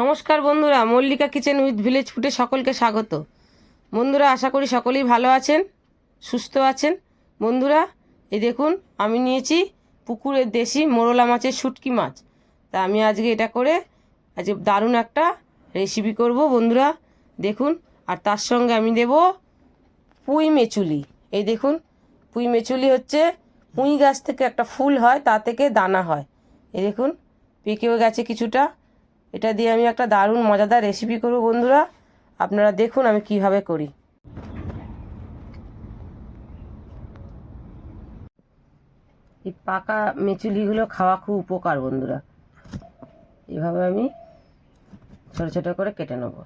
নমস্কার বন্ধুরা, Mallika kitchen with village ফুডে সকলকে স্বাগত। বন্ধুরা, আশা করি সকলেই ভালো আছেন, সুস্থ আছেন। বন্ধুরা, এই দেখুন আমি নিয়েছি পুকুরের দেশি মোরলা মাছের শুটকি মাছ। তা আমি আজকে এটা করে আজকে দারুণ একটা রেসিপি করব বন্ধুরা, দেখুন। আর তার সঙ্গে আমি দেব পুঁই মেচুলি। এই দেখুন, পুঁই মেচুলি হচ্ছে পুঁই গাছ থেকে একটা ফুল হয়, তা থেকে দানা হয়। এই দেখুন পেকেও গেছে কিছুটা। এটা দিয়ে আমি একটা দারুণ মজাদার রেসিপি করব বন্ধুরা, আপনারা দেখুন আমি কিভাবে করি। এই পাকা মেচুলিগুলো খাওয়া খুব উপকার বন্ধুরা। এভাবে আমি ছোটো ছোটো করে কেটে নেব।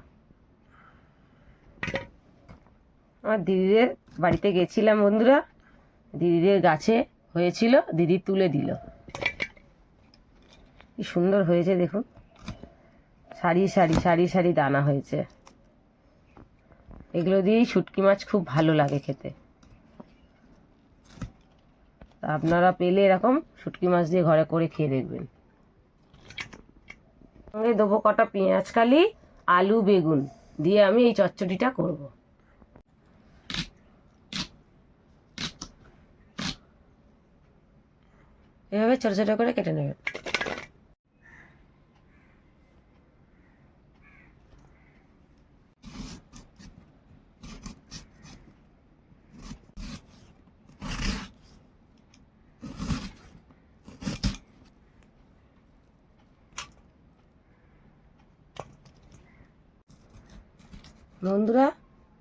আমার দিদিদের বাড়িতে গেছিলাম বন্ধুরা, দিদিদের গাছে হয়েছিল, দিদি তুলে দিল। কি সুন্দর হয়েছে দেখুন, সারি সারি সারি সারি দানা হয়েছে। এগুলো দিয়েই শুটকি মাছ খুব ভালো লাগে খেতে। আপনারা পেলে এরকম শুটকি মাছ দিয়ে ঘরে করে খেয়ে দেখবেন। সঙ্গে দেবো কটা পেঁয়াজ কালি, আলু, বেগুন দিয়ে আমি এই চচ্চড়িটা করব। এভাবে ছোটো ছোটো করে কেটে নেবেন। বন্ধুরা,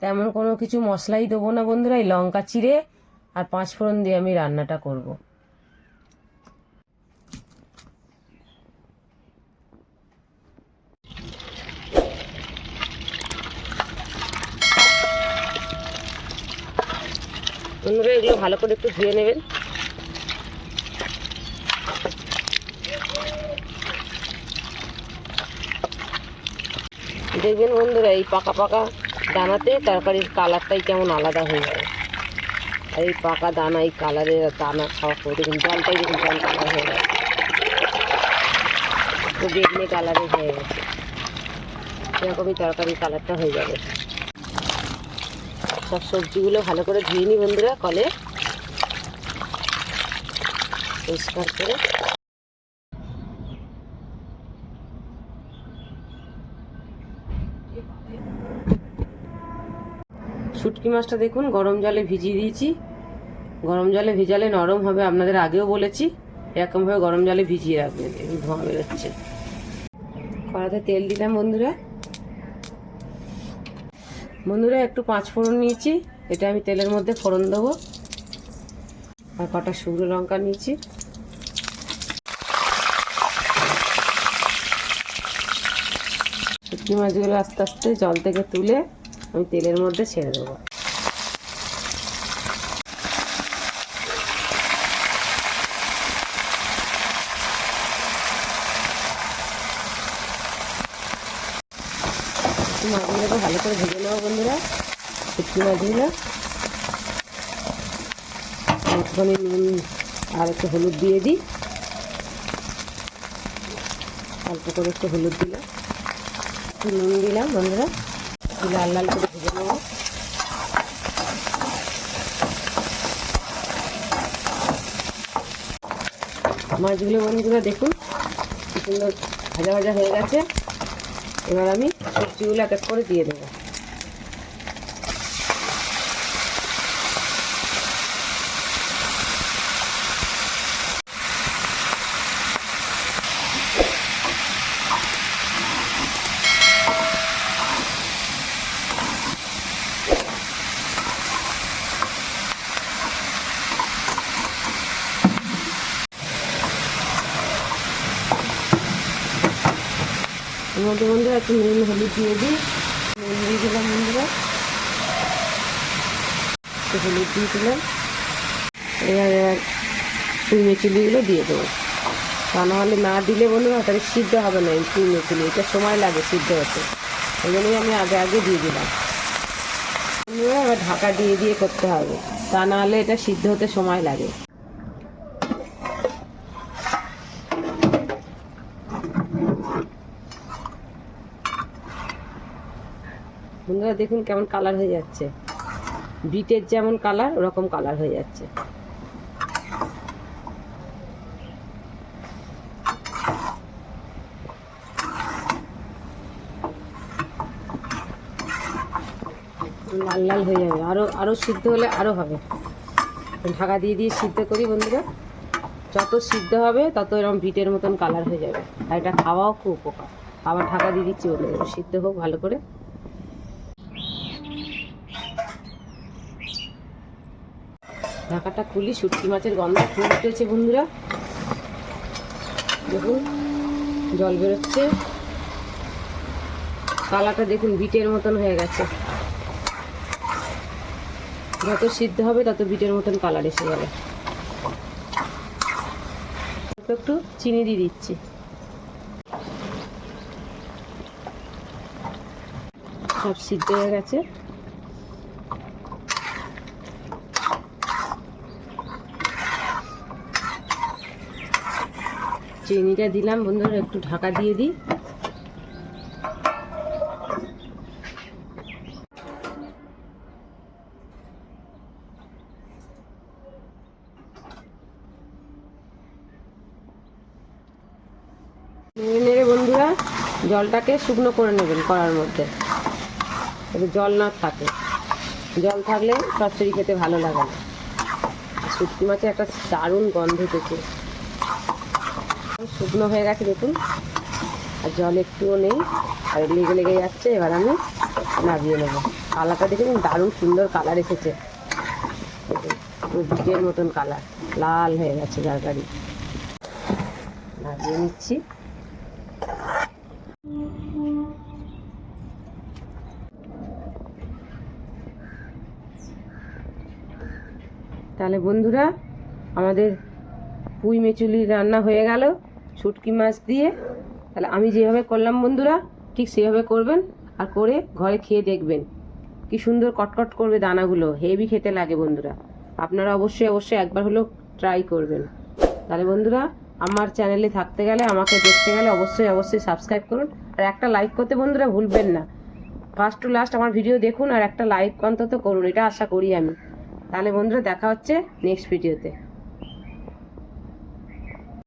তেমন কোনো কিছু মশলাই দেবো না বন্ধুরা, এই লঙ্কা চিড়ে আর 5 ফোড়ন দিয়ে আমি রান্নাটা করব। বন্ধুরা, এগুলো ভালো করে একটু ধুয়ে নেবেন। দেখবেন বন্ধুরা, এই পাকা পাকা দানাতে তরকারির কালারটাই কেমন আলাদা হয়ে যায়। আর এই পাকা দানা, এই কালারের দানা খাওয়া করে দেখুন, জলটাই দেখুন জল কালার হয়ে গেছে, তো বেগনি কালারে হয়ে গেছে। এরকমই তরকারির কালারটা হয়ে যাবে। সব সবজিগুলো ভালো করে ধুয়ে নিই বন্ধুরা, কলে পরিষ্কার করে। শুটকি মাছটা দেখুন গরম জলে ভিজিয়ে দিয়েছি। গরম জলে ভিজালে নরম হবে, আপনাদের আগেও বলেছি। এরকমভাবে গরম জলে ভিজিয়ে রাখবেন। ধোঁয়া বেরোচ্ছে। কড়াতে তেল দিলাম বন্ধুরা। বন্ধুরা, একটু 5 ফোড়ন নিয়েছি, এটা আমি তেলের মধ্যে ফোড়ন দেবো। আর কটা শুকনো লঙ্কা নিয়েছি। শুটকি মাছগুলো আস্তে আস্তে জল থেকে তুলে আমি তেলের মধ্যে ছেড়ে দেবো। মাছগুলোকে ভালো করে ভেজে নেবো বন্ধুরা। শুটকি মাছগুলো একটুখানি নুন আর একটু হলুদ দিয়ে দিই। অল্প করে একটু হলুদ দিলাম, একটু নুন দিলাম বন্ধুরা। লাল লাল করে ভেজে নেবো। মাছগুলো বন্ধুরা দেখুন কি সুন্দর ভাজা ভাজা হয়ে গেছে। এবার আমি সবজিগুলো এক এক করে দিয়ে দেবো। এর মধ্যে বন্ধুরা একটু নুন হলুদ দিয়ে দিই। নুন দিয়ে দিলাম বন্ধুরা, একটু হলুদ দিয়ে দিলাম। এবার পুঁই মেচুলিগুলো দিয়ে দেবো। তা নাহলে না দিলে বন্ধুরা তাহলে সিদ্ধ হবে না। এই পুঁই মেচুলি এটা সময় লাগে সিদ্ধ হতে, ওই জন্যই আমি আগে আগে দিয়ে দিলাম। এবার ঢাকা দিয়ে দিয়ে করতে হবে, তা নাহলে এটা সিদ্ধ হতে সময় লাগে। বন্ধুরা দেখুন কেমন কালার হয়ে যাচ্ছে, বিটের যেমন কালার ওরকম কালার হয়ে যাচ্ছে। লাল লাল হয়ে যাবে, আরও সিদ্ধ হলে আরও হবে। ঢাকা দিয়ে দিয়ে সিদ্ধ করি বন্ধুরা, যত সিদ্ধ হবে তত এরকম বিটের মতন কালার হয়ে যাবে। আর এটা খাওয়াও খুব উপকার। আবার ঢাকা দিয়ে দিচ্ছি বন্ধুরা, সিদ্ধ হোক ভালো করে। ঢাকাটা খুলি, শুটকি মাছের গন্ধ খুব উঠেছে বন্ধুরা। দেখুন জল বেরোচ্ছে, কালারটা দেখুন বিটের মতন হয়ে গেছে। যত সিদ্ধ হবে তত বিটের মতন কালার এসে যাবে। একটু চিনি দিয়ে দিচ্ছি। সব সিদ্ধ হয়ে গেছে। চিনিটা দিলাম বন্ধুরা, একটু ঢাকা দিয়ে দিই। নেড়ে নেড়ে বন্ধুরা জলটাকে শুকনো করে নেবেন কড়ার মধ্যে, যাতে জল না থাকে। জল থাকলে চচ্চড়ি খেতে ভালো লাগে না। শুটকি মাছে একটা দারুণ গন্ধ উঠেছে, শুকনো হয়ে গেছে দেখুন, আর জল একটুও নেই, আর লেগে লেগে যাচ্ছে। এবার আমি নামিয়ে নেব। কালারটা দেখুন দারুণ সুন্দর কালার এসেছে, বিটের মতন কালার, লাল হয়ে গেছে তরকারি। নামিয়ে নিচ্ছি। তাহলে বন্ধুরা আমাদের পুঁই মেচুলি রান্না হয়ে গেল শুটকি মাছ দিয়ে। তাহলে আমি যেভাবে করলাম বন্ধুরা ঠিক সেভাবে করবেন, আর করে ঘরে খেয়ে দেখবেন কি সুন্দর কটকট করবে দানাগুলো, হেভি খেতে লাগে বন্ধুরা। আপনারা অবশ্যই একবার হলেও ট্রাই করবেন। তাহলে বন্ধুরা আমার চ্যানেলে থাকতে গেলে, আমাকে দেখতে গেলে অবশ্যই সাবস্ক্রাইব করুন, আর একটা লাইক করতে বন্ধুরা ভুলবেন না। ফার্স্ট টু লাস্ট আমার ভিডিও দেখুন আর একটা লাইক অন্তত করুন, এটা আশা করি আমি। তাহলে বন্ধুরা দেখা হচ্ছে নেক্সট ভিডিওতে।